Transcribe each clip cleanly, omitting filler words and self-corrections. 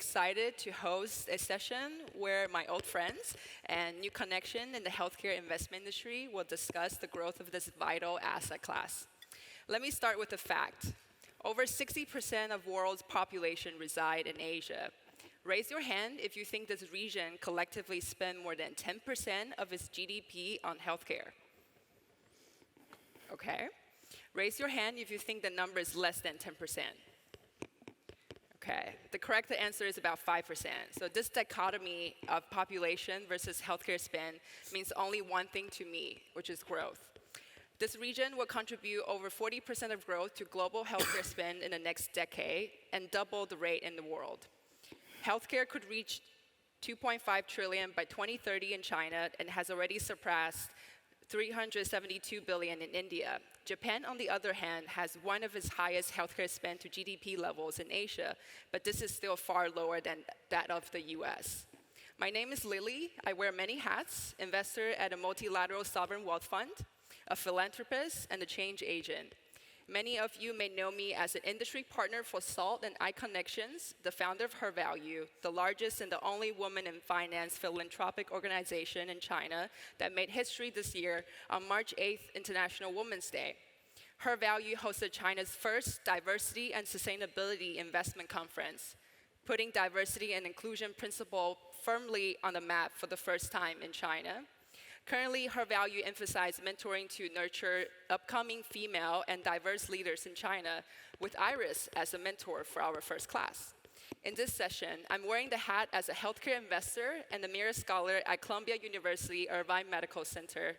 excited to host a session where my old friends and new connection in the healthcare investment industry will discuss the growth of this vital asset class. Let me start with a fact. Over 60% of the world's population reside in Asia. Raise your hand if you think this region collectively spends more than 10% of its GDP on healthcare. Okay. Raise your hand if you think the number is less than 10%. Okay. The correct answer is about 5%. So this dichotomy of population versus healthcare spend means only one thing to me, which is growth. This region will contribute over 40% of growth to global healthcare spend in the next decade and double the rate in the world. Healthcare could reach 2.5 trillion by 2030 in China and has already surpassed 372 billion in India. Japan, on the other hand, has one of its highest healthcare spend to GDP levels in Asia, but this is still far lower than that of the US. My name is Lily. I wear many hats: investor at a multilateral sovereign wealth fund, a philanthropist, and a change agent. Many of you may know me as an industry partner for SALT and iConnections, the founder of �her_value, the largest and the only woman in finance philanthropic organization in China that made history this year on March 8th, International Women's Day. �her_value hosted China's first diversity and sustainability investment conference, putting diversity and inclusion principle firmly on the map for the first time in China. Currently, �her_value emphasizes mentoring to nurture upcoming female and diverse leaders in China, with Iris as a mentor for our first class. In this session, I'm wearing the hat as a healthcare investor and a Mira Scholar at Columbia University Irving Medical Center.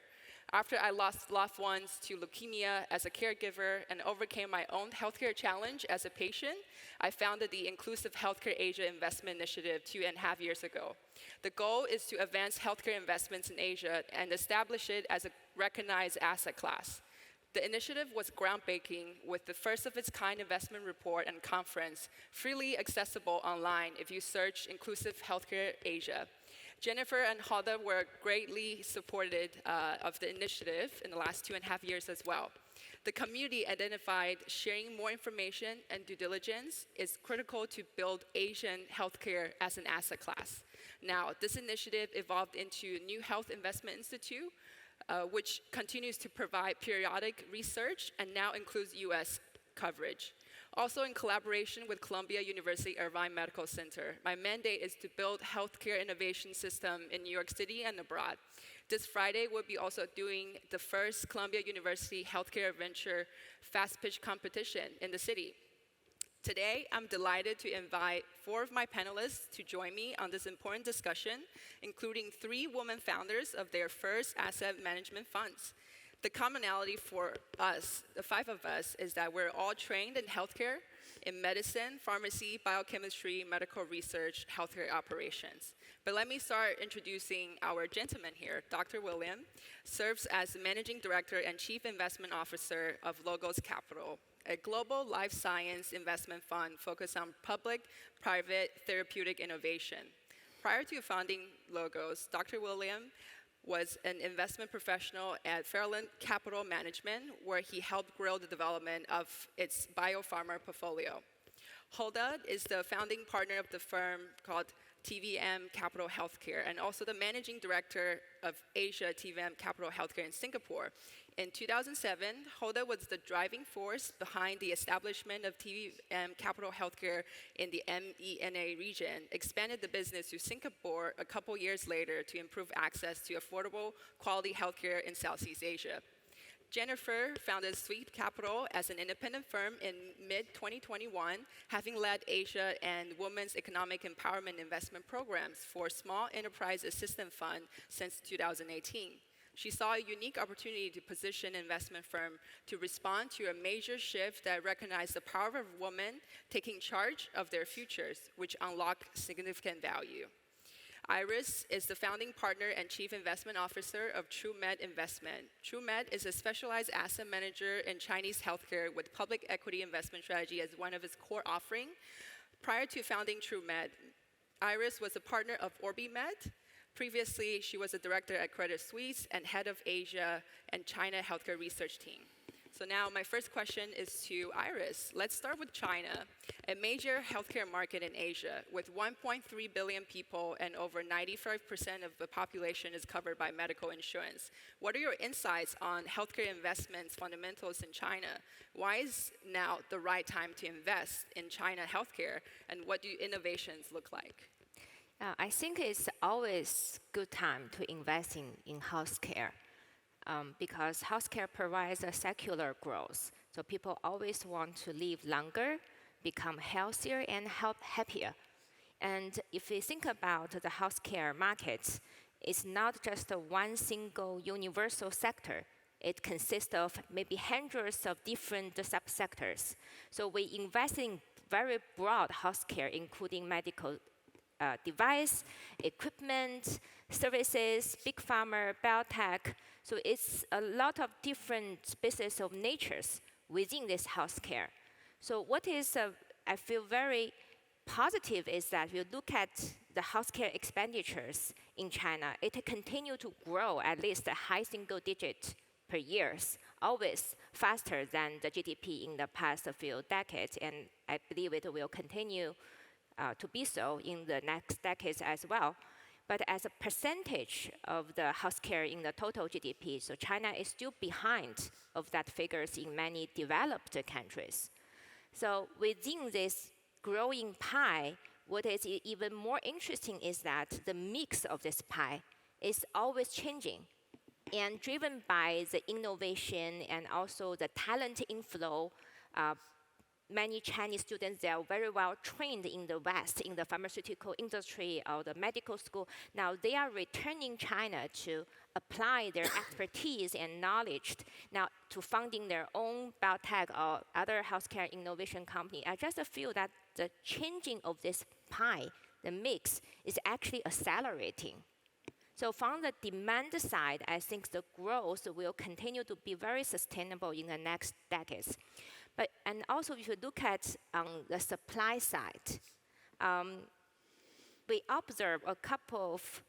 After I lost loved ones to leukemia as a caregiver and overcame my own healthcare challenge as a patient, I founded the Inclusive Healthcare Asia Investment Initiative 2.5 years ago. The goal is to advance healthcare investments in Asia and establish it as a recognized asset class. The initiative was groundbreaking with the first of its kind investment report and conference, freely accessible online if you search Inclusive Healthcare Asia. Jennifer and Hoda were greatly supported of the initiative in the last 2.5 years as well. The community identified sharing more information and due diligence is critical to build Asian healthcare as an asset class. Now, this initiative evolved into New Health Investment Institute, which continues to provide periodic research and now includes US coverage. Also, in collaboration with Columbia University Irving Medical Center, my mandate is to build healthcare innovation system in New York City and abroad. This Friday, we'll be also doing the first Columbia University Healthcare Venture Fast Pitch competition in the city. Today, I'm delighted to invite 4 of my panelists to join me on this important discussion, including 3 women founders of their first asset management funds. The commonality for us, the 5 of us, is that we're all trained in healthcare, in medicine, pharmacy, biochemistry, medical research, healthcare operations. But let me start introducing our gentleman here. Dr. William serves as Managing Director and Chief Investment Officer of Logos Capital, a global life science investment fund focused on public-private therapeutic innovation. Prior to founding Logos, Dr. William was an investment professional at Fairland Capital Management, where he helped grow the development of its biopharma portfolio. Hoda is the founding partner of the firm called TVM Capital Healthcare, and also the managing director of Asia TVM Capital Healthcare in Singapore. In 2007, Hoda was the driving force behind the establishment of TVM Capital Healthcare in the MENA region, expanded the business to Singapore a couple years later to improve access to affordable, quality healthcare in Southeast Asia. Jennifer founded Sweef Capital as an independent firm in mid-2021, having led Asia and Women's Economic Empowerment Investment Programs for Small Enterprise Assistance Fund since 2018. She saw a unique opportunity to position an investment firm to respond to a major shift that recognized the power of women taking charge of their futures, which unlock significant value. Iris is the founding partner and chief investment officer of TruMed Investment. TruMed is a specialized asset manager in Chinese healthcare with public equity investment strategy as one of its core offerings. Prior to founding TruMed, Iris was a partner of OrbiMed. Previously, she was a director at Credit Suisse and head of Asia and China healthcare research team. So now my first question is to Iris. Let's start with China, a major healthcare market in Asia with 1.3 billion people and over 95% of the population is covered by medical insurance. What are your insights on healthcare investments fundamentals in China? Why is now the right time to invest in China healthcare, and what do innovations look like? I think it's always good time to invest in healthcare. Because healthcare provides a secular growth. So people always want to live longer, become healthier, and happier. And if we think about the healthcare markets, it's not just one single universal sector. It consists of maybe hundreds of different subsectors. So we invest in very broad healthcare, including medical device, equipment, services, big pharma, biotech. So it's a lot of different species of natures within this healthcare. So what is, I feel very positive is that if you look at the healthcare expenditures in China, it continue to grow at least a high single digit per year, always faster than the GDP in the past few decades, and I believe it will continue to be so in the next decades as well. But as a percentage of the healthcare in the total GDP, so China is still behind of that figures in many developed countries. So within this growing pie, what is even more interesting is that the mix of this pie is always changing and driven by the innovation and also the talent inflow. Many Chinese students, they are very well trained in the West, in the pharmaceutical industry or the medical school. Now they are returning China to apply their expertise and knowledge now to funding their own biotech or other healthcare innovation company. I just feel that the changing of this pie, the mix, is actually accelerating. So from the demand side, I think the growth will continue to be very sustainable in the next decades. And also, if you look at the supply side, we observe a couple of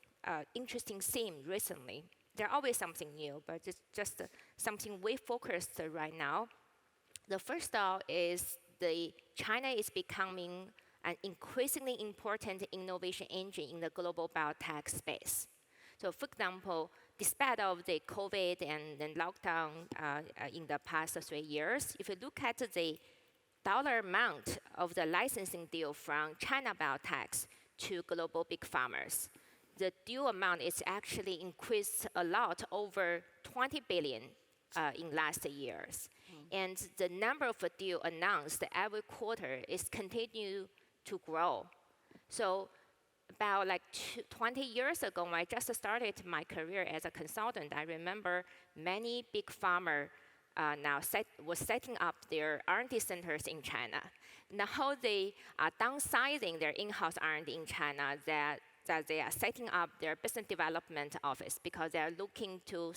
interesting themes recently. There's always something new, but it's just something we focused right now. The first is China is becoming an increasingly important innovation engine in the global biotech space. So for example, despite of the COVID and then lockdown in the past 3 years, if you look at the dollar amount of the licensing deal from China biotechs to global big pharmas, the deal amount is actually increased a lot, over 20 billion in last years. And the number of deals announced every quarter is continue to grow. So about 20 years ago, when I just started my career as a consultant, I remember many big pharma was setting up their R&D centers in China. Now they are downsizing their in-house R&D in China, that they are setting up their business development office because they are looking to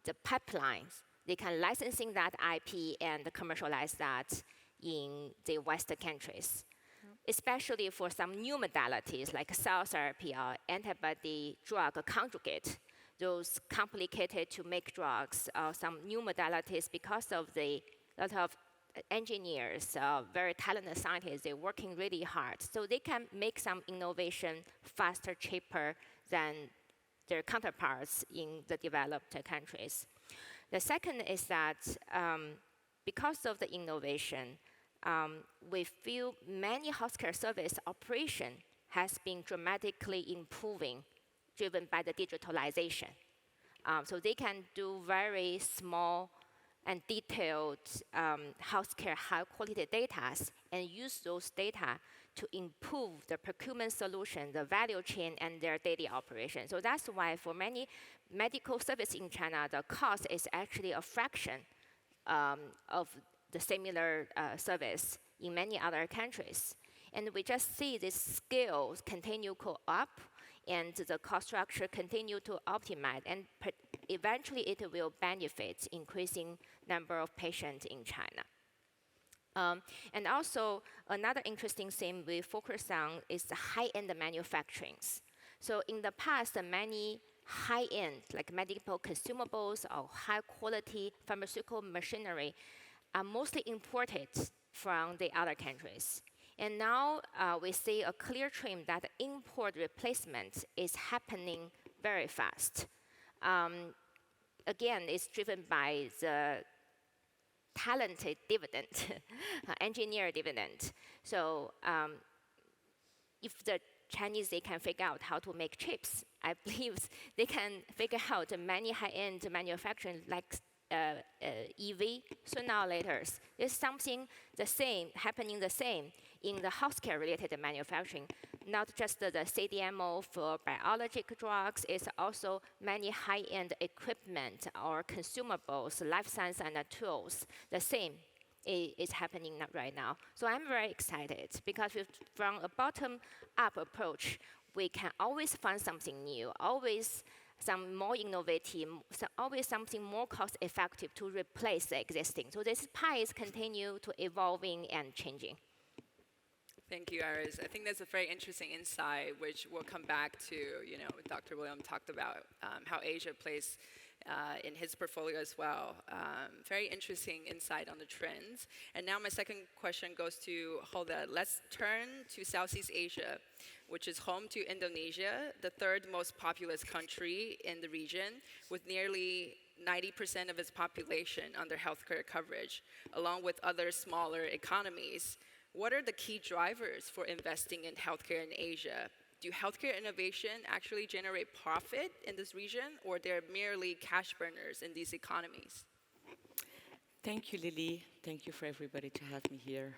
the pipelines. They can licensing that IP and commercialize that in the Western countries. Especially for some new modalities like cell therapy or antibody drug conjugate, those complicated to make drugs, some new modalities because of the lot of engineers, very talented scientists, they're working really hard. So they can make some innovation faster, cheaper than their counterparts in the developed countries. The second is that because of the innovation, we feel many healthcare service operation has been dramatically improving, driven by the digitalization. So they can do very small and detailed healthcare high-quality data and use those data to improve the procurement solution, the value chain, and their daily operation. So that's why for many medical service in China, the cost is actually a fraction of the similar service in many other countries. And we just see this scale continue to go up and the cost structure continue to optimize, and eventually it will benefit increasing number of patients in China. And also another interesting thing we focus on is the high-end manufacturing. So in the past, many high-end, like medical consumables or high-quality pharmaceutical machinery, are mostly imported from the other countries. And now we see a clear trend that import replacement is happening very fast. Again, it's driven by the talented dividend, engineer dividend. So if the Chinese, they can figure out how to make chips, I believe they can figure out many high-end manufacturing like EV, sooner or later. There's something the same, happening the same in the healthcare-related manufacturing. Not just the CDMO for biologic drugs, it's also many high-end equipment or consumables, life science and tools. The same is happening right now. So I'm very excited because from a bottom-up approach, we can always find something new, always some more innovative, always something more cost-effective to replace the existing. So this pie is continue to evolving and changing. Thank you, Iris. I think that's a very interesting insight, which we'll come back to. Dr. William talked about how Asia plays in his portfolio as well. Very interesting insight on the trends. And now my second question goes to Hoda. Let's turn to Southeast Asia, which is home to Indonesia, the third most populous country in the region, with nearly 90% of its population under healthcare coverage, along with other smaller economies. What are the key drivers for investing in healthcare in Asia? Do healthcare innovation actually generate profit in this region, or they're merely cash burners in these economies? Thank you, Lily. Thank you for everybody to have me here.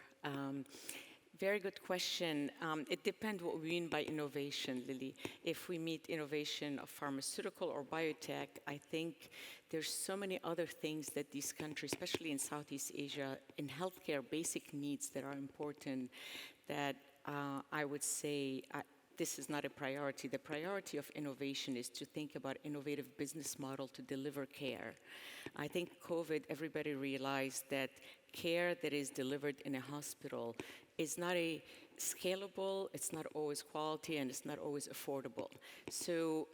Very good question. It depends what we mean by innovation, Lily. If we mean innovation of pharmaceutical or biotech, I think there's so many other things that these countries, especially in Southeast Asia, in healthcare basic needs that are important that I would say this is not a priority. The priority of innovation is to think about innovative business model to deliver care. I think COVID, everybody realized that care that is delivered in a hospital is not a scalable, it's not always quality, and it's not always affordable. So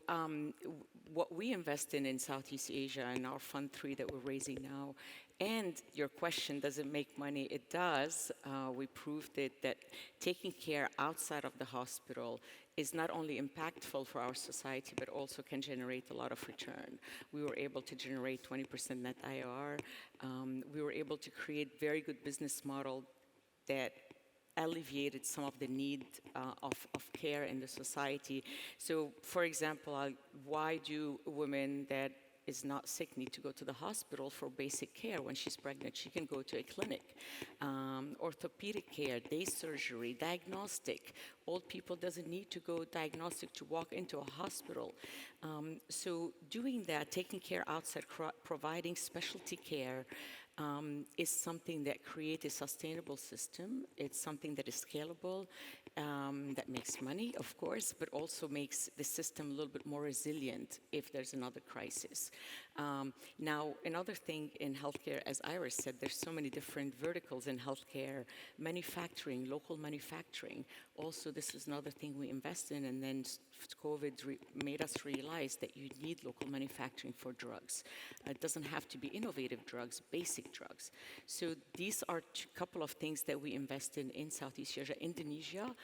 what we invest in Southeast Asia and our Fund 3 that we're raising now, and your question, does it make money? It does. We proved it that taking care outside of the hospital is not only impactful for our society, but also can generate a lot of return. We were able to generate 20% net IRR. We were able to create very good business model that alleviated some of the need of care in the society. So, for example, why do women that is not sick need to go to the hospital for basic care? When she's pregnant, she can go to a clinic. Orthopedic care, day surgery, diagnostic. Old people doesn't need to go diagnostic to walk into a hospital. So doing that, taking care outside, providing specialty care, is something that creates a sustainable system. It's something that is scalable, that makes money, of course, but also makes the system a little bit more resilient if there's another crisis. Now, another thing in healthcare, as Iris said, there's so many different verticals in healthcare, manufacturing, local manufacturing. Also, this is another thing we invest in, and then COVID made us realize that you need local manufacturing for drugs. It doesn't have to be innovative drugs, basic drugs. So these are a couple of things that we invest in Southeast Asia: Indonesia,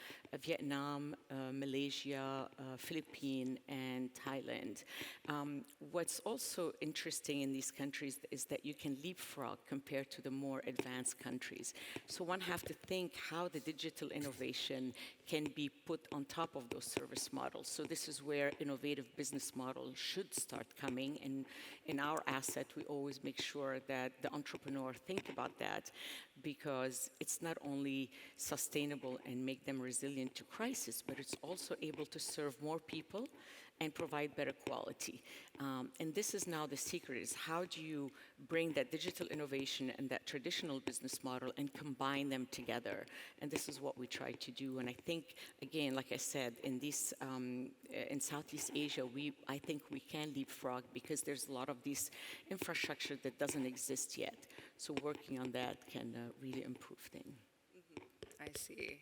Vietnam, Malaysia, Philippines, and Thailand. What's also interesting in these countries is that you can leapfrog compared to the more advanced countries. So one have to think how the digital innovation can be put on top of those service models. So this is where innovative business models should start coming. And in our asset, we always make sure that the entrepreneur think about that, because it's not only sustainable and make them resilient to crisis, but it's also able to serve more people and provide better quality. And this is now the secret, is how do you bring that digital innovation and that traditional business model and combine them together? And this is what we try to do. And I think, again, like I said, in Southeast Asia, I think we can leapfrog because there's a lot of this infrastructure that doesn't exist yet. So working on that can really improve things. I see.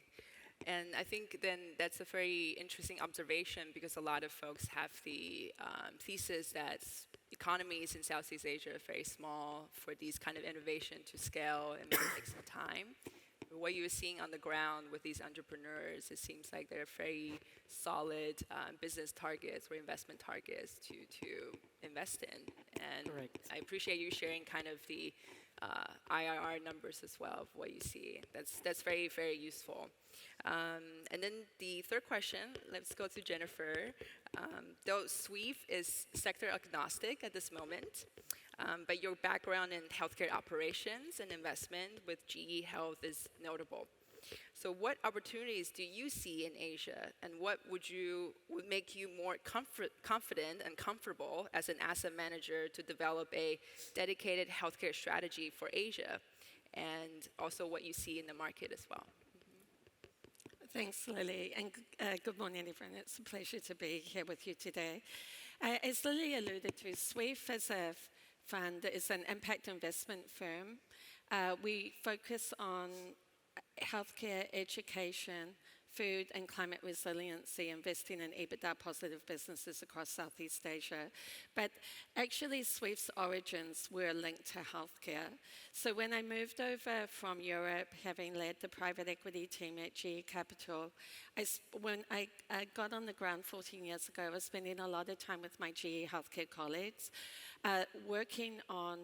And I think then that's a very interesting observation because a lot of folks have the thesis that economies in Southeast Asia are very small for these kind of innovation to scale and may take some time. But what you're seeing on the ground with these entrepreneurs, it seems like they're very solid business targets or investment targets to invest in. And Correct. I appreciate you sharing kind of the IRR numbers as well of what you see. That's very, very useful. And then the third question, let's go to Jennifer. Though Sweef is sector agnostic at this moment, but your background in healthcare operations and investment with GE Health is notable. So what opportunities do you see in Asia, and what would make you more confident and comfortable as an asset manager to develop a dedicated healthcare strategy for Asia, and also what you see in the market as well? Thanks, Lily, and good morning, everyone. It's a pleasure to be here with you today. As Lily alluded to, Sweef as a fund is an impact investment firm. We focus on healthcare, education, food and climate resiliency, investing in EBITDA positive businesses across Southeast Asia. But actually, Sweef's origins were linked to healthcare. So when I moved over from Europe, having led the private equity team at GE Capital, when I got on the ground 14 years ago, I was spending a lot of time with my GE healthcare colleagues, working on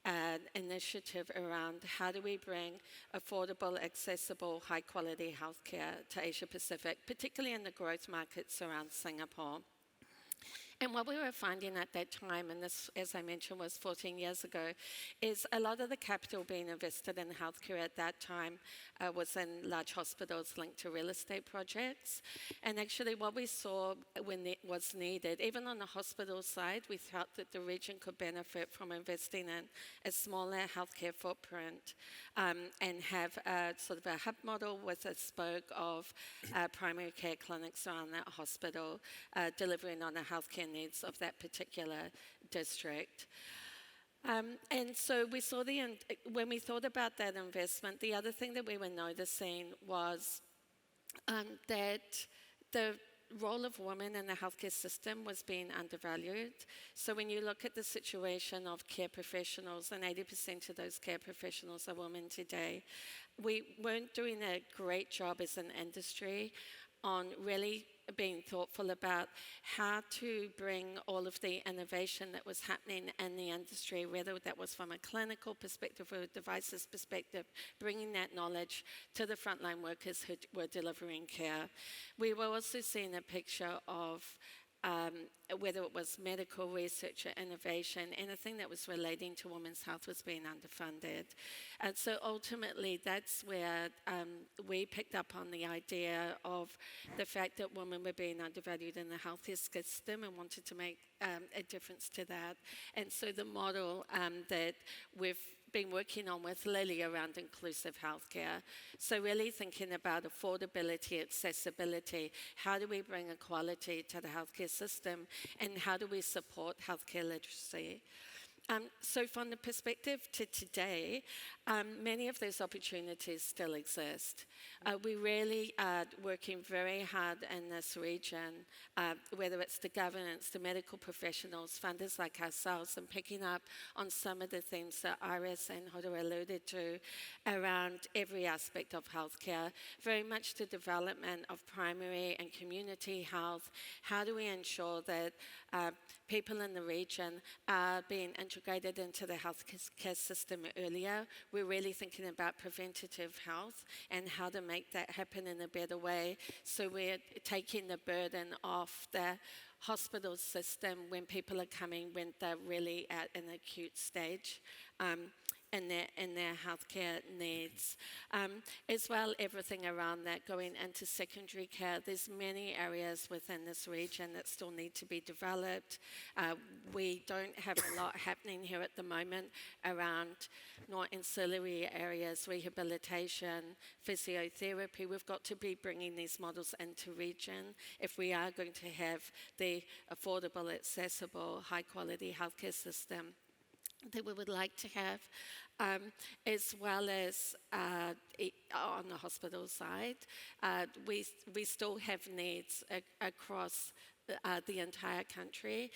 an initiative around how do we bring affordable, accessible, high-quality healthcare to Asia Pacific, particularly in the growth markets around Singapore. And what we were finding at that time, and this, as I mentioned, was 14 years ago, is a lot of the capital being invested in healthcare at that time was in large hospitals linked to real estate projects. And actually what we saw when it was needed, even on the hospital side, we thought that the region could benefit from investing in a smaller healthcare footprint and have a sort of a hub model with a spoke of primary care clinics around that hospital, delivering on the healthcare needs of that particular district. And so we saw when we thought about that investment, the other thing that we were noticing was that the role of women in the healthcare system was being undervalued. So when you look at the situation of care professionals, and 80% of those care professionals are women today, we weren't doing a great job as an industry on really being thoughtful about how to bring all of the innovation that was happening in the industry, whether that was from a clinical perspective or a devices perspective, bringing that knowledge to the frontline workers who were delivering care. We were also seeing a picture of whether it was medical research or innovation, anything that was relating to women's health was being underfunded. And so ultimately, that's where we picked up on the idea of the fact that women were being undervalued in the healthcare system and wanted to make a difference to that. And so the model that we've been working on with Lily around inclusive healthcare. So really thinking about affordability, accessibility, how do we bring equality to the healthcare system, and how do we support healthcare literacy? So from the perspective to today, many of those opportunities still exist. We really are working very hard in this region, whether it's the governance, the medical professionals, funders like ourselves, and picking up on some of the themes that Iris and Hoda alluded to around every aspect of healthcare, very much the development of primary and community health. How do we ensure that people in the region are being integrated into the healthcare system earlier? We're really thinking about preventative health and how to make that happen in a better way. So we're taking the burden off the hospital system when people are coming when they're really at an acute stage. In their healthcare needs. As well, everything around that going into secondary care. There's many areas within this region that still need to be developed. We don't have a lot happening here at the moment around more ancillary areas, rehabilitation, physiotherapy. We've got to be bringing these models into region if we are going to have the affordable, accessible, high-quality healthcare system that we would like to have, as well as on the hospital side. We still have needs across the entire country.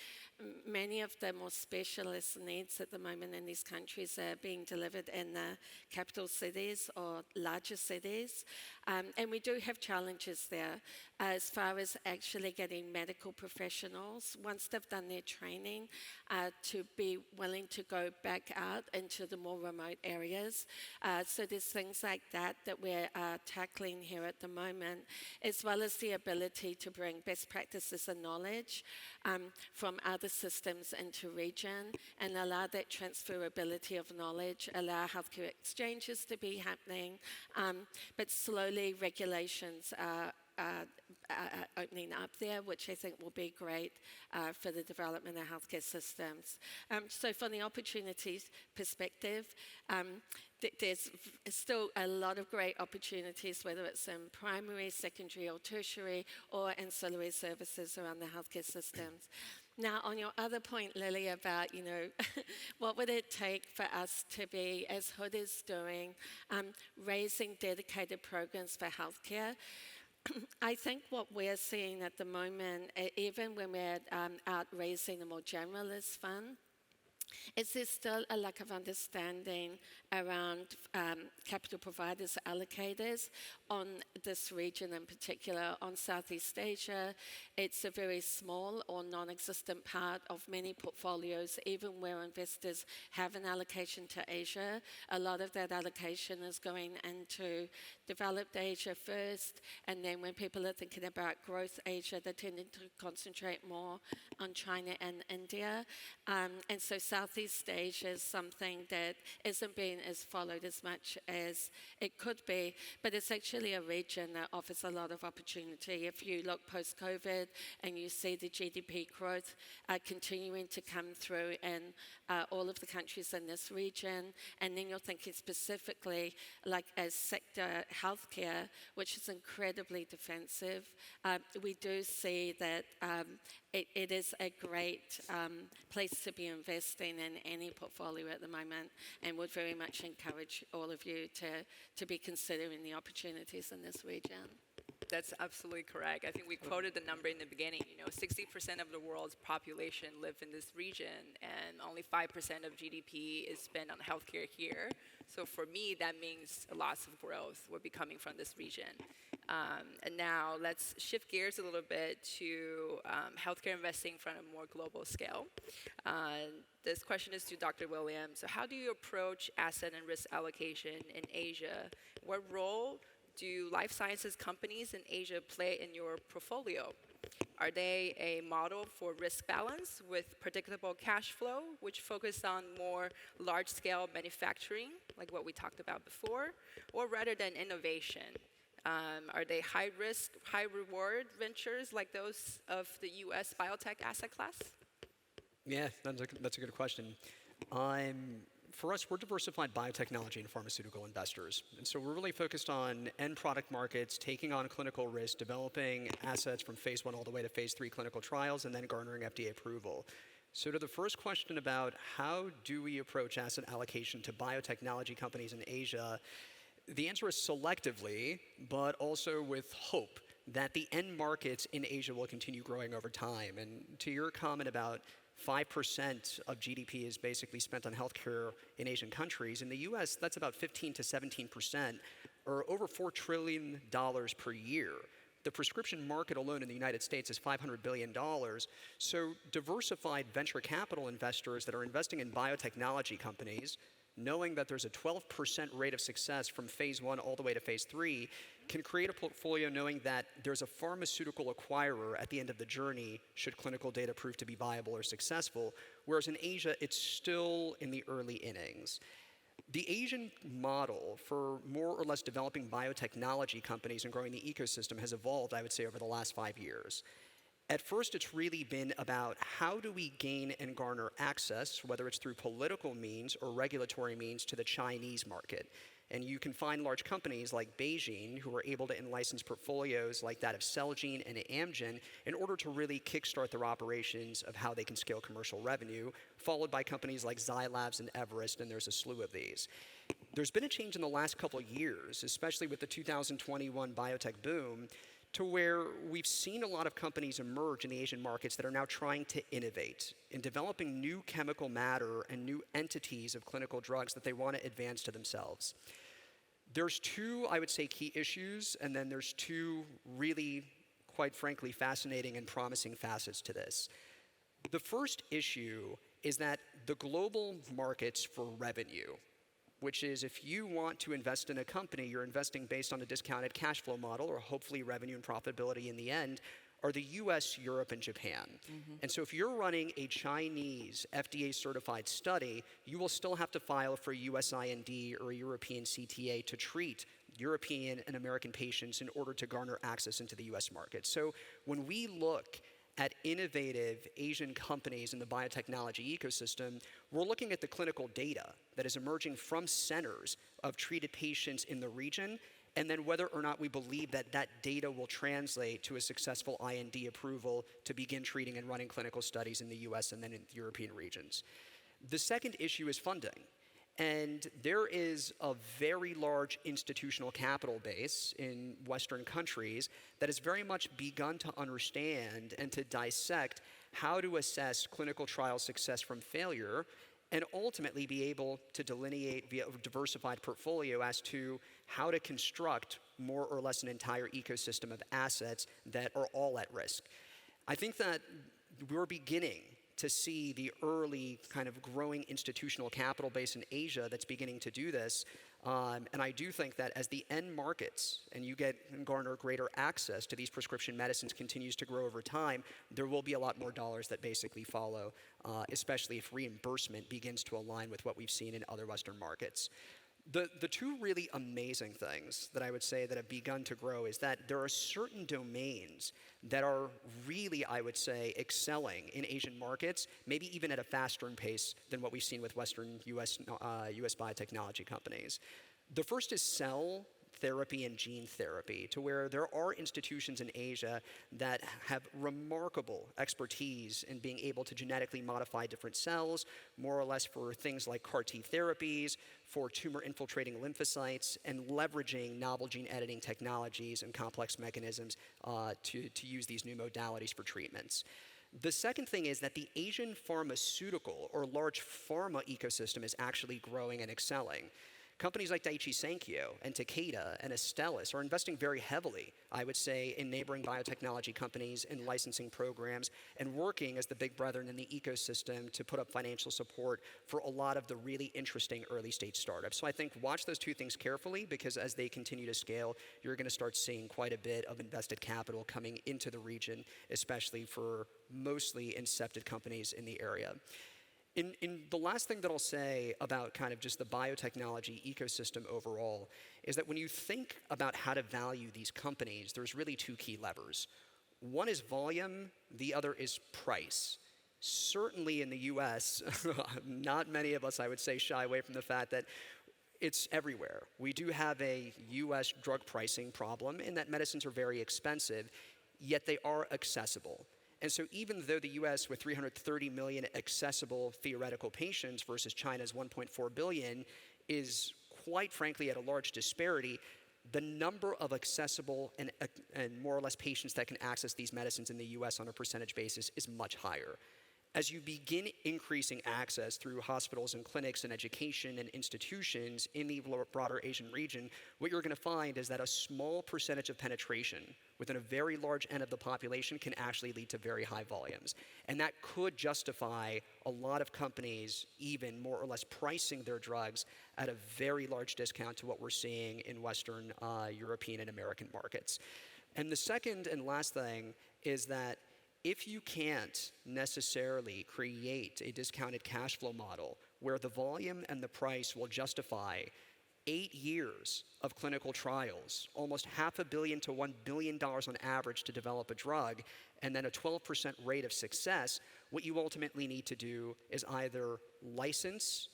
Many of the more specialist needs at the moment in these countries are being delivered in the capital cities or larger cities. And we do have challenges there as far as actually getting medical professionals, once they've done their training, to be willing to go back out into the more remote areas. So there's things like that we're tackling here at the moment, as well as the ability to bring best practices and knowledge from other systems into region and allow that transferability of knowledge, allow healthcare exchanges to be happening, but slowly regulations are opening up there, which I think will be great for the development of healthcare systems. So from the opportunities perspective, there's still a lot of great opportunities, whether it's in primary, secondary, or tertiary, or ancillary services around the healthcare systems. Now, on your other point, Lily, about, what would it take for us to be, as Hoda's doing, raising dedicated programs for healthcare? I think what we're seeing at the moment, even when we're out raising a more generalist fund, is there's still a lack of understanding around capital providers, allocators on this region in particular. On Southeast Asia, it's a very small or non-existent part of many portfolios, even where investors have an allocation to Asia. A lot of that allocation is going into developed Asia first, and then when people are thinking about growth Asia, they're tending to concentrate more on China and India. And so Southeast Asia is something that isn't being as followed as much as it could be, but it's actually a region that offers a lot of opportunity. If you look post-COVID and you see the GDP growth continuing to come through in all of the countries in this region, and then you're thinking specifically like as sector healthcare, which is incredibly defensive, we do see that it is a great place to be investing in any portfolio at the moment, and would very much encourage all of you to be considering the opportunities in this region. That's absolutely correct. I think we quoted the number in the beginning. 60% of the world's population live in this region, and only 5% of GDP is spent on healthcare here. So for me, that means lots of growth will be coming from this region. And now let's shift gears a little bit to healthcare investing from a more global scale. This question is to Dr. Williams. So how do you approach asset and risk allocation in Asia? What role do life sciences companies in Asia play in your portfolio? Are they a model for risk balance with predictable cash flow, which focus on more large-scale manufacturing, like what we talked about before, or rather than innovation? Are they high-risk, high-reward ventures like those of the US biotech asset class? Yeah, that's a good question. For us, we're diversified biotechnology and pharmaceutical investors. And so we're really focused on end product markets, taking on clinical risk, developing assets from phase 1 all the way to phase 3 clinical trials, and then garnering FDA approval. So to the first question about how do we approach asset allocation to biotechnology companies in Asia, the answer is selectively, but also with hope that the end markets in Asia will continue growing over time. And to your comment about 5% of GDP is basically spent on healthcare in Asian countries. In the US, that's about 15 to 17%, or over $4 trillion per year. The prescription market alone in the United States is $500 billion. So diversified venture capital investors that are investing in biotechnology companies, knowing that there's a 12% rate of success from phase 1 all the way to phase 3, can create a portfolio knowing that there's a pharmaceutical acquirer at the end of the journey should clinical data prove to be viable or successful, whereas in Asia, it's still in the early innings. The Asian model for more or less developing biotechnology companies and growing the ecosystem has evolved, I would say, over the last 5 years. At first, it's really been about how do we gain and garner access, whether it's through political means or regulatory means, to the Chinese market. And you can find large companies like BeiGene who are able to in-license portfolios like that of Celgene and Amgen in order to really kickstart their operations of how they can scale commercial revenue, followed by companies like Zai Labs and Everest, and there's a slew of these. There's been a change in the last couple of years, especially with the 2021 biotech boom, to where we've seen a lot of companies emerge in the Asian markets that are now trying to innovate in developing new chemical matter and new entities of clinical drugs that they want to advance to themselves. There's two, I would say, key issues, and then there's two really, quite frankly, fascinating and promising facets to this. The first issue is that the global markets for revenue, which is if you want to invest in a company, you're investing based on a discounted cash flow model, or hopefully revenue and profitability in the end, are the US, Europe, and Japan. And so if you're running a Chinese FDA-certified study, you will still have to file for a US IND or a European CTA to treat European and American patients in order to garner access into the US market. So when we look at innovative Asian companies in the biotechnology ecosystem, we're looking at the clinical data that is emerging from centers of treated patients in the region, and then whether or not we believe that that data will translate to a successful IND approval to begin treating and running clinical studies in the US and then in the European regions. The second issue is funding. And there is a very large institutional capital base in Western countries that has very much begun to understand and to dissect how to assess clinical trial success from failure and ultimately be able to delineate via a diversified portfolio as to how to construct more or less an entire ecosystem of assets that are all at risk. I think that we're beginning to see the early kind of growing institutional capital base in Asia that's beginning to do this. And I do think that as the end markets and you get and garner greater access to these prescription medicines continues to grow over time, there will be a lot more dollars that basically follow, especially if reimbursement begins to align with what we've seen in other Western markets. The two really amazing things that I would say that have begun to grow is that there are certain domains that are really, I would say, excelling in Asian markets, maybe even at a faster pace than what we've seen with Western US biotechnology companies. The first is cell therapy and gene therapy, to where there are institutions in Asia that have remarkable expertise in being able to genetically modify different cells, more or less for things like CAR T therapies, for tumor-infiltrating lymphocytes, and leveraging novel gene editing technologies and complex mechanisms to use these new modalities for treatments. The second thing is that the Asian pharmaceutical or large pharma ecosystem is actually growing and excelling. Companies like Daiichi Sankyo and Takeda and Astellas are investing very heavily, I would say, in neighboring biotechnology companies and licensing programs and working as the big brethren in the ecosystem to put up financial support for a lot of the really interesting early stage startups. So I think watch those two things carefully, because as they continue to scale, you're going to start seeing quite a bit of invested capital coming into the region, especially for mostly incepted companies in the area. In the last thing that I'll say about kind of just the biotechnology ecosystem overall is that when you think about how to value these companies, there's really two key levers. One is volume, the other is price. Certainly in the US, not many of us, I would say, shy away from the fact that it's everywhere. We do have a US drug pricing problem in that medicines are very expensive, yet they are accessible. And so even though the US with 330 million accessible theoretical patients versus China's 1.4 billion is quite frankly at a large disparity, the number of accessible and more or less patients that can access these medicines in the US on a percentage basis is much higher. As you begin increasing access through hospitals and clinics and education and institutions in the broader Asian region, what you're going to find is that a small percentage of penetration within a very large end of the population can actually lead to very high volumes. And that could justify a lot of companies even more or less pricing their drugs at a very large discount to what we're seeing in Western European and American markets. And the second and last thing is that if you can't necessarily create a discounted cash flow model where the volume and the price will justify 8 years of clinical trials, almost $500 million to $1 billion on average to develop a drug, and then a 12% rate of success, what you ultimately need to do is either license,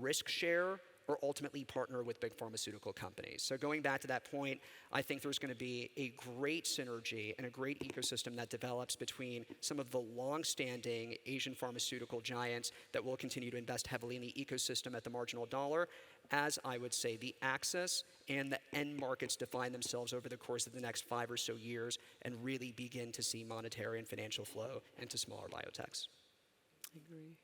risk share, or ultimately partner with big pharmaceutical companies. So going back to that point, I think there's going to be a great synergy and a great ecosystem that develops between some of the long-standing Asian pharmaceutical giants that will continue to invest heavily in the ecosystem at the marginal dollar, as I would say the access and the end markets define themselves over the course of the next 5 or so years and really begin to see monetary and financial flow into smaller biotechs. I agree.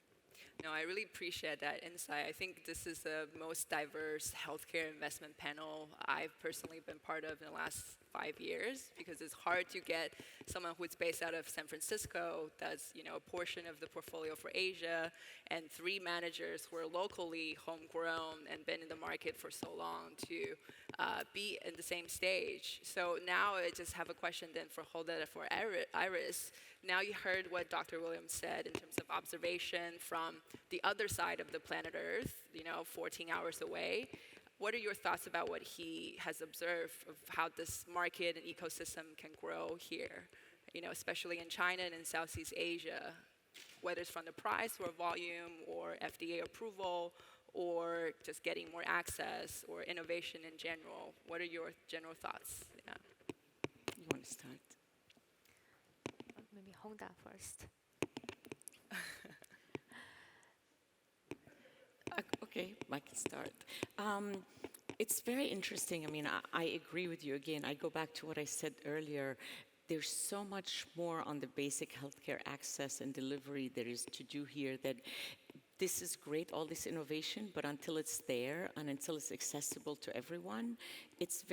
No, I really appreciate that insight. I think this is the most diverse healthcare investment panel I've personally been part of in the last 5 years, because it's hard to get someone who's based out of San Francisco, does a portion of the portfolio for Asia, and 3 managers who are locally homegrown and been in the market for so long to be in the same stage. So now I just have a question then for Hoda, for Iris. Now you heard what Dr. Williams said in terms of observation from the other side of the planet Earth, 14 hours away. What are your thoughts about what he has observed of how this market and ecosystem can grow here, especially in China and in Southeast Asia, whether it's from the price or volume or FDA approval or just getting more access or innovation in general? What are your general thoughts? Yeah. You want to start? Maybe Honda first. Okay, I can start. It's very interesting. I mean, I agree with you again. I go back to what I said earlier. There's so much more on the basic healthcare access and delivery there is to do here, that this is great, all this innovation, but until it's there and until it's accessible to everyone, it's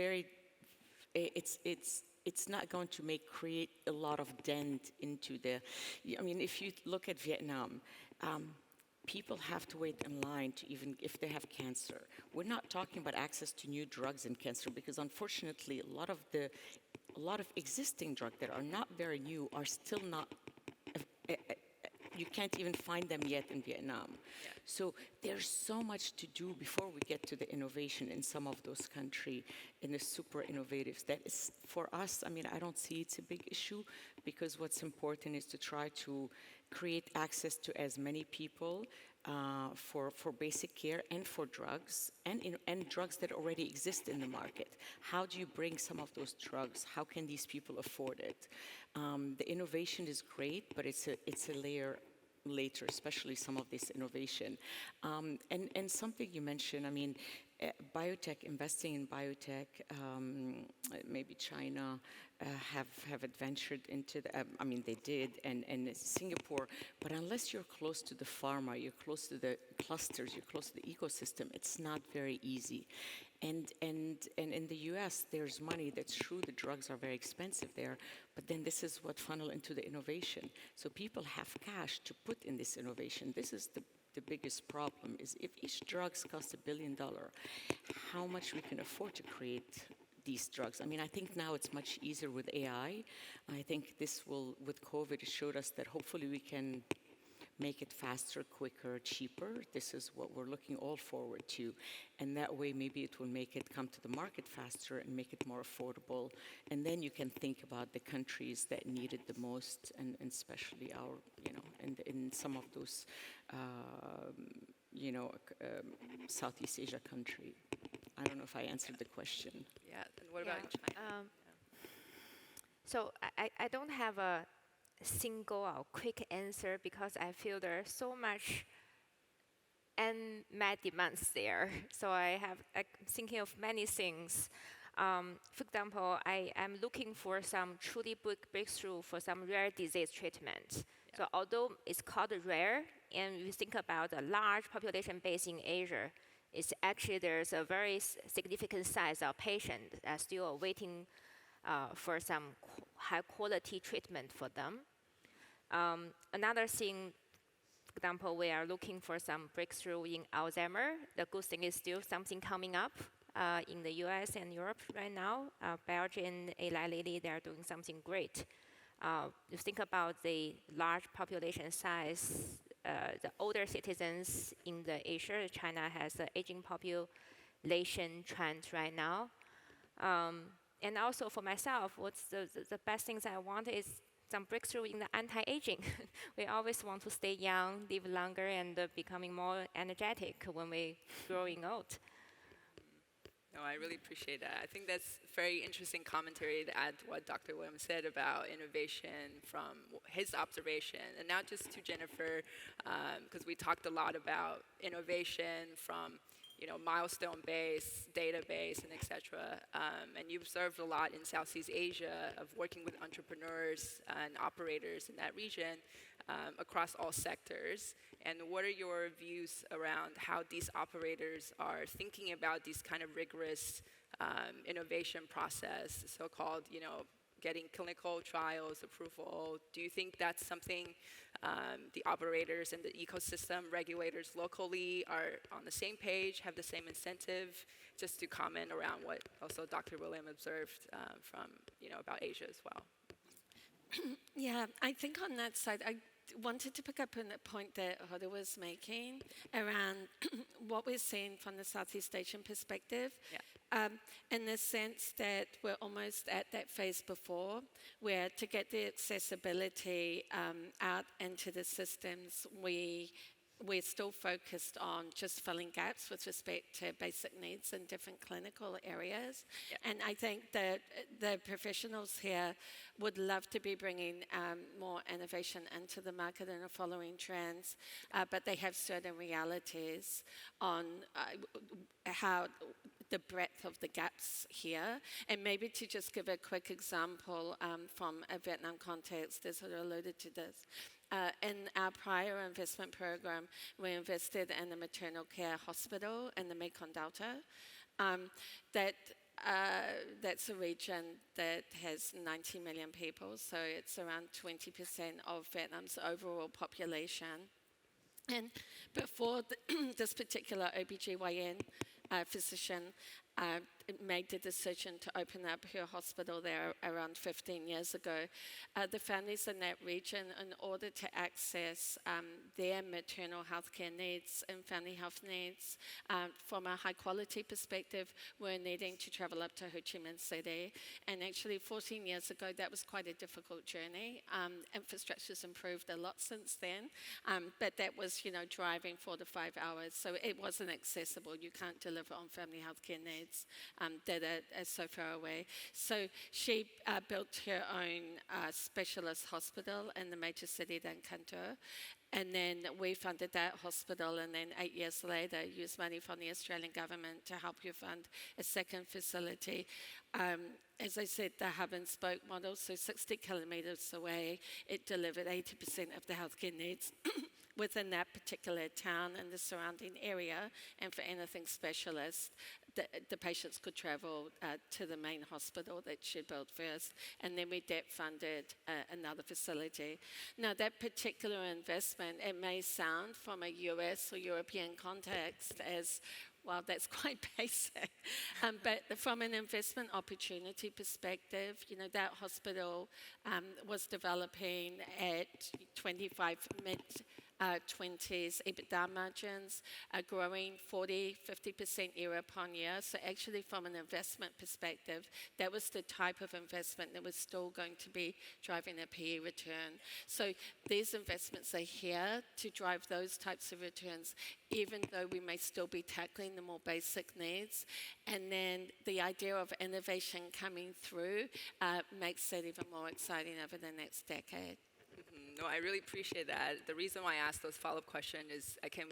not going to create a lot of dent into the. I mean, if you look at Vietnam, people have to wait in line to even if they have cancer. We're not talking about access to new drugs in cancer, because unfortunately a lot of existing drugs that are not very new are still not. You can't even find them yet in Vietnam. Yeah. So there's so much to do before we get to the innovation in some of those countries, in the super innovatives. That is, for us, I mean, I don't see it's a big issue, because what's important is to try to create access to as many people for basic care and for drugs, and drugs that already exist in the market. How do you bring some of those drugs? How can these people afford it? The innovation is great, but it's a layer later, especially some of this innovation. And something you mentioned, I mean, biotech, investing in biotech, maybe China have adventured into I mean, they did, and Singapore, but unless you're close to the pharma, you're close to the clusters, you're close to the ecosystem, it's not very easy. And in the US, there's money. That's true, the drugs are very expensive there, but then this is what funnel into the innovation. So people have cash to put in this innovation. This is the biggest problem, is if each drug costs $1 billion, how much we can afford to create these drugs. I mean, I think now it's much easier with AI. I think this will, with COVID, it showed us that hopefully we can make it faster, quicker, cheaper. This is what we're looking all forward to. And that way, maybe it will make it come to the market faster and make it more affordable. And then you can think about the countries that need it the most, and especially our, in some of those, Southeast Asia country. I don't know if I answered the question. Yeah, and what about in China? So I don't have a single or quick answer, because I feel there's so much unmet demands there. So I'm thinking of many things. For example, I am looking for some truly breakthrough for some rare disease treatment. Yeah. So although it's called rare, and you think about a large population base in Asia, it's actually there's a very significant size of patients that are still waiting for some high quality treatment for them. Another thing, for example, we are looking for some breakthrough in Alzheimer. The good thing is still something coming up in the US and Europe right now. Belgium and Eli Lilly, they are doing something great. You think about the large population size, the older citizens in the Asia, China has an aging population trend right now. And also for myself, what's the best things I want is some breakthrough in the anti-aging. We always want to stay young, live longer, and becoming more energetic when we're growing old. No, I really appreciate that. I think that's very interesting commentary to add to what Dr. Williams said about innovation from his observation. And now just to Jennifer, because we talked a lot about innovation from milestone-based, database, and et cetera. And you observed a lot in Southeast Asia of working with entrepreneurs and operators in that region across all sectors. And what are your views around how these operators are thinking about these kind of rigorous innovation process, so-called, getting clinical trials approval? Do you think that's something the operators and the ecosystem regulators locally are on the same page, have the same incentive? Just to comment around what also Dr. William observed from, about Asia as well. Yeah, I think on that side, I wanted to pick up on the point that Hoda was making around what we're seeing from the Southeast Asian perspective. Yeah. In the sense that we're almost at that phase before, where to get the accessibility out into the systems, we're still focused on just filling gaps with respect to basic needs in different clinical areas. Yeah. And I think that the professionals here would love to be bringing more innovation into the market and are following trends, but they have certain realities on how the breadth of the gaps here. And maybe to just give a quick example from a Vietnam context, as I alluded to this. In our prior investment program, we invested in a maternal care hospital in the Mekong Delta. That's a region that has 90 million people, so it's around 20% of Vietnam's overall population. And before this particular OBGYN physician made the decision to open up her hospital there around 15 years ago, the families in that region, in order to access their maternal health care needs and family health needs from a high quality perspective, were needing to travel up to Ho Chi Minh City. And actually 14 years ago, that was quite a difficult journey. Infrastructure's improved a lot since then, but that was, driving 4 to 5 hours. So it wasn't accessible. You can't deliver on family health care needs that are so far away. So she built her own specialist hospital in the major city, then Kanto. And then we funded that hospital, and then 8 years later used money from the Australian government to help you fund a second facility. As I said, the hub and spoke model, so 60 kilometres away, it delivered 80% of the healthcare needs within that particular town and the surrounding area. And for anything specialist, the patients could travel to the main hospital that she built first, and then we debt funded another facility. Now, that particular investment, it may sound from a US or European context as, well, that's quite basic. But from an investment opportunity perspective, that hospital was developing at 25 mid-20s EBITDA margins, growing 40, 50% year upon year. So actually from an investment perspective, that was the type of investment that was still going to be driving a PE return. So these investments are here to drive those types of returns, even though we may still be tackling the more basic needs. And then the idea of innovation coming through makes it even more exciting over the next decade. No, I really appreciate that. The reason why I asked those follow-up questions is I can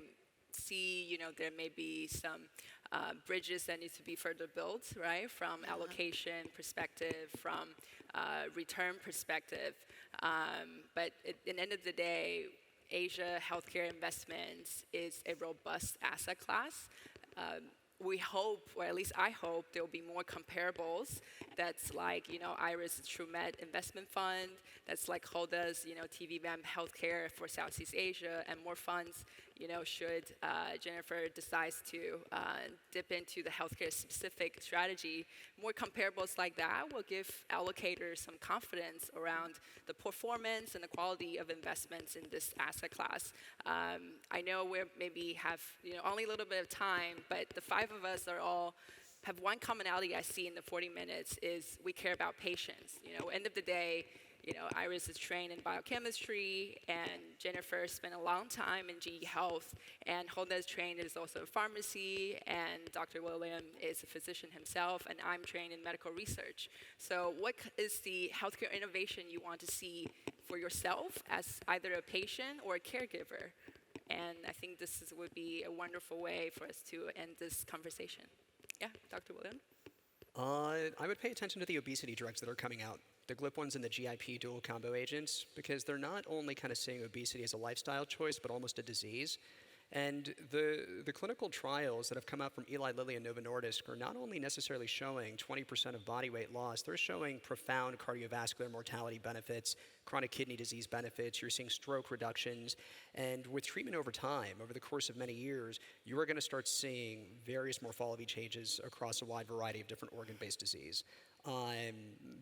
see, there may be some bridges that need to be further built, right? From allocation perspective, from return perspective. But at the end of the day, Asia healthcare investments is a robust asset class. We hope, or at least I hope, there will be more comparables. That's like, Iris' TruMed investment fund. That's like Hoda's, TVBAM healthcare for Southeast Asia, and more funds, should Jennifer decides to dip into the healthcare specific strategy. More comparables like that will give allocators some confidence around the performance and the quality of investments in this asset class. I know we maybe have, only a little bit of time, but the five of us are all have one commonality I see in the 40 minutes is we care about patients. End of the day, Iris is trained in biochemistry, and Jennifer spent a long time in GE Health, and Hoda is trained is also in pharmacy, and Dr. William is a physician himself, and I'm trained in medical research. So what is the healthcare innovation you want to see for yourself as either a patient or a caregiver? And I think would be a wonderful way for us to end this conversation. Yeah, Dr. William? I would pay attention to the obesity drugs that are coming out, the GLP-1s and the GIP dual combo agents, because they're not only kind of seeing obesity as a lifestyle choice, but almost a disease. And the clinical trials that have come out from Eli Lilly and Novo Nordisk are not only necessarily showing 20% of body weight loss, they're showing profound cardiovascular mortality benefits, chronic kidney disease benefits, you're seeing stroke reductions, and with treatment over time, over the course of many years, you are going to start seeing various morphology changes across a wide variety of different organ-based disease.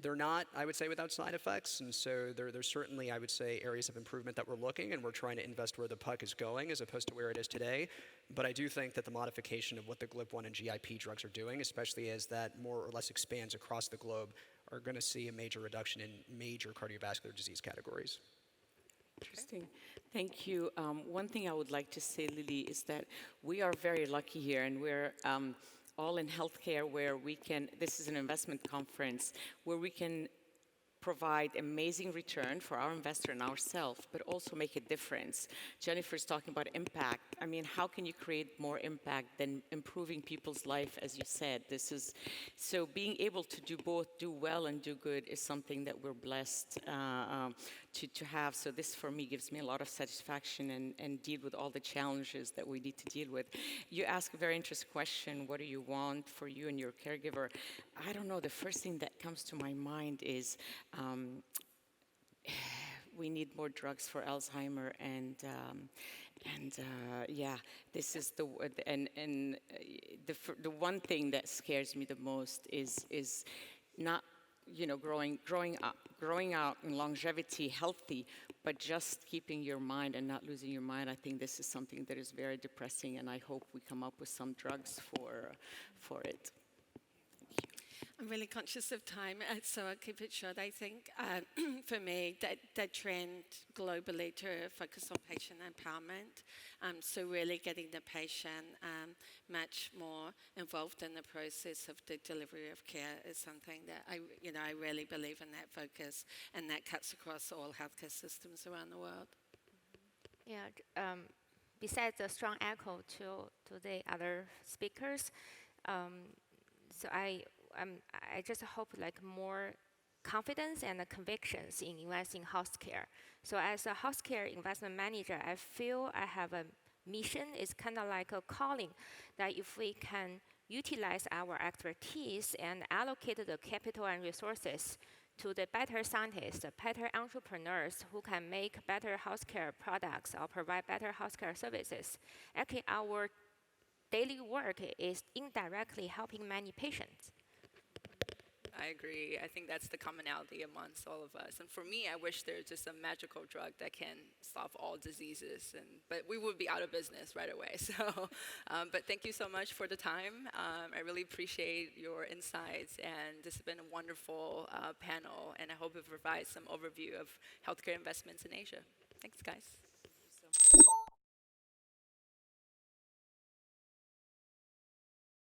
They're not, I would say, without side effects, and so there's certainly, I would say, areas of improvement that we're looking, and we're trying to invest where the puck is going as opposed to where it is today. But I do think that the modification of what the GLP-1 and GIP drugs are doing, especially as that more or less expands across the globe, are going to see a major reduction in major cardiovascular disease categories. Interesting. Thank you. One thing I would like to say, Lily, is that we are very lucky here, and we're all in healthcare where we can, this is an investment conference, where we can provide amazing return for our investor and ourselves, but also make a difference. Jennifer's talking about impact. I mean, how can you create more impact than improving people's life, as you said? So being able to do both, do well and do good, is something that we're blessed to have. So this, for me, gives me a lot of satisfaction and deal with all the challenges that we need to deal with. You ask a very interesting question, what do you want for you and your caregiver? I don't know, the first thing that comes to my mind is we need more drugs for Alzheimer, and yeah, this is the one thing that scares me the most is not growing out in longevity, healthy, but just keeping your mind and not losing your mind. I think this is something that is very depressing, and I hope we come up with some drugs for it. I'm really conscious of time, so I'll keep it short. I think, for me, that trend globally to focus on patient empowerment, so really getting the patient much more involved in the process of the delivery of care is something that I really believe in that focus, and that cuts across all healthcare systems around the world. Yeah. Besides the strong echo to the other speakers, so I just hope more confidence and convictions in investing in healthcare. So as a healthcare investment manager, I feel I have a mission. It's kind of like a calling that if we can utilize our expertise and allocate the capital and resources to the better scientists, the better entrepreneurs who can make better healthcare products or provide better healthcare services, actually our daily work is indirectly helping many patients. I agree. I think that's the commonality amongst all of us. And for me, I wish there was just a magical drug that can solve all diseases. But we would be out of business right away. So, but thank you so much for the time. I really appreciate your insights. And this has been a wonderful panel. And I hope it provides some overview of healthcare investments in Asia. Thanks, guys.